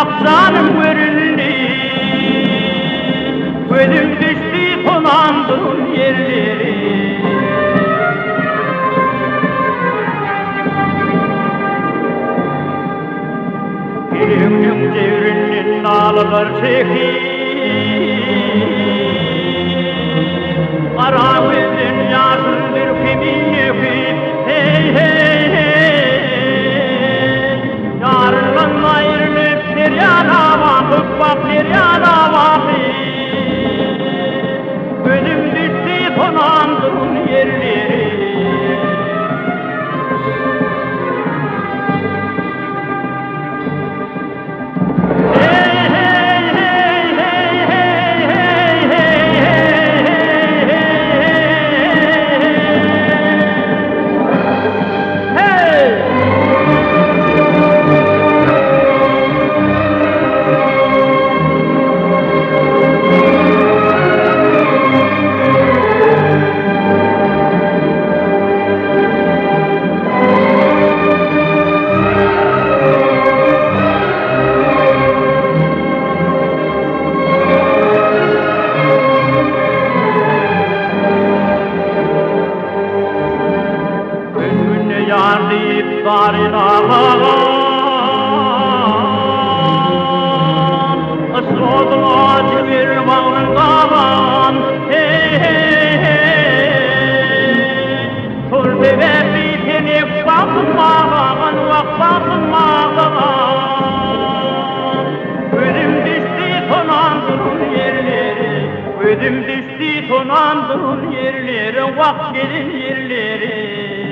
Aksanım göründü, gözüm düştü tonandığım yerleri. Elimden devrinden nağlılar çekip, kara gözden yaşın bir kimin yakıp, hey hey hey. Yarından ayrılıp deryana bakıp, bak deryana bakıp, gözüm düştü tonandığım yerleri. Yarlayıp darın ağlan, ısrodun acı bir bağrından, hey hey hey. Türbebe bitenip bakmağın, bakmağın. Gözüm düştü tonandığın yerleri, gözüm düştü tonandığın yerleri, vak gelin yerleri.